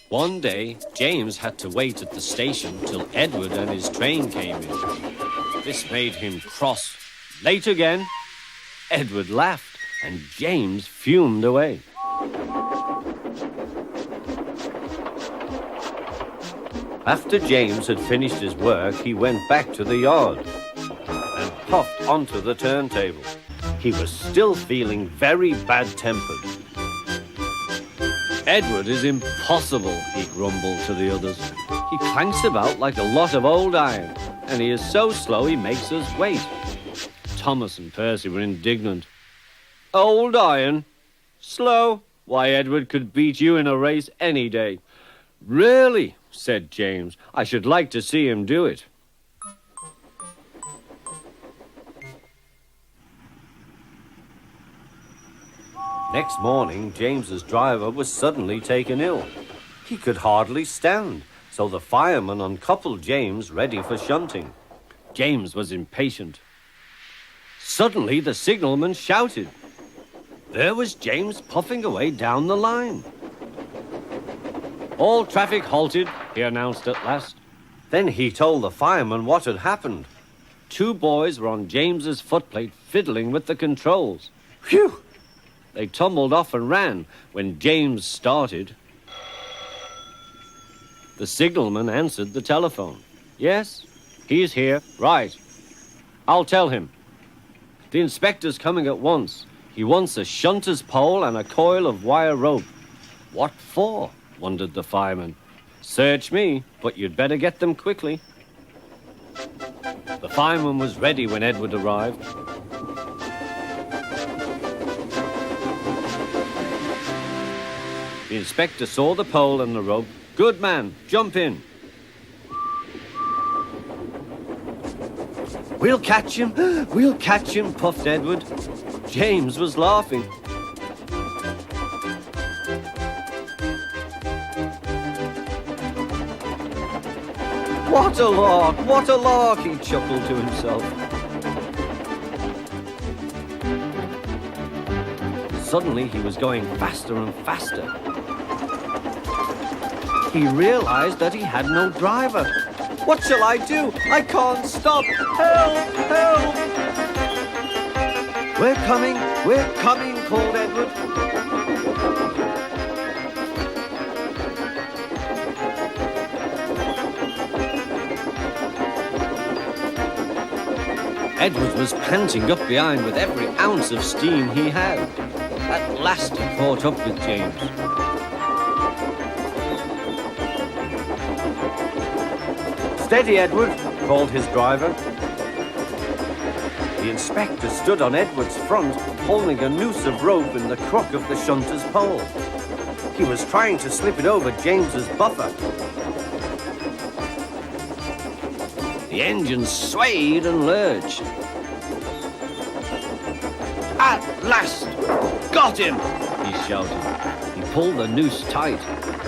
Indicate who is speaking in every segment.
Speaker 1: One day, James had to wait at the station till Edward and his train came in. This made him cross. Late again? Edward laughed, and James fumed away. After James had finished his work, he went back to the yard and puffed onto the turntable. He was still feeling very bad-tempered. Edward is impossible, he grumbled to the others. He clanks about like a lot of old iron, and he is so slow he makes us wait. Thomas and Percy were indignant. Old iron? Slow? Why, Edward could beat you in a race any day. Really, said James, I should like to see him do it. Next morning, James's driver was suddenly taken ill. He could hardly stand, so the fireman uncoupled James ready for shunting. James was impatient. Suddenly, the signalman shouted. There was James puffing away down the line. All traffic halted, he announced at last. Then he told the fireman what had happened. 2 boys were on James's footplate fiddling with the controls. Phew! They tumbled off and ran when James started. The signalman answered the telephone. Yes, he's here. Right. I'll tell him. The inspector's coming at once. He wants a shunter's pole and a coil of wire rope. What for? Wondered the fireman. Search me, but you'd better get them quickly. The fireman was ready when Edward arrived. The inspector saw the pole and the rope. Good man, jump in. We'll catch him, puffed Edward. James was laughing. What a lark, he chuckled to himself. Suddenly he was going faster and faster. He realized that he had no driver. What shall I do? I can't stop. Help! Help! We're coming, called Edward. Edward was panting up behind with every ounce of steam he had. At last he caught up with James. Steady, Edward, called his driver. The inspector stood on Edward's front, holding a noose of rope in the crook of the shunter's pole. He was trying to slip it over James's buffer. The engine swayed and lurched. At last! Got him! He shouted. He pulled the noose tight.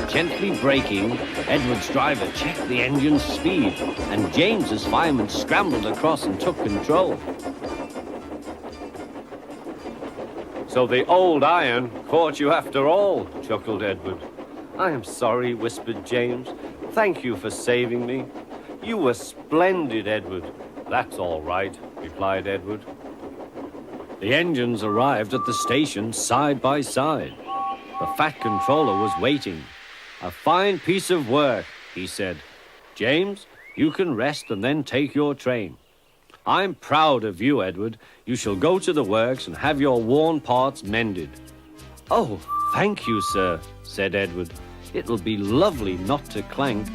Speaker 1: Gently braking, Edward's driver checked the engine's speed, and James's fireman scrambled across and took control. So the old iron caught you after all, chuckled Edward. I am sorry, whispered James. Thank you for saving me. You were splendid, Edward. That's all right, replied Edward. The engines arrived at the station side by side. The fat controller was waiting. A fine piece of work, he said. James, you can rest and then take your train. I'm proud of you, Edward. You shall go to the works and have your worn parts mended. Oh, thank you, sir, said Edward. It'll be lovely not to clank.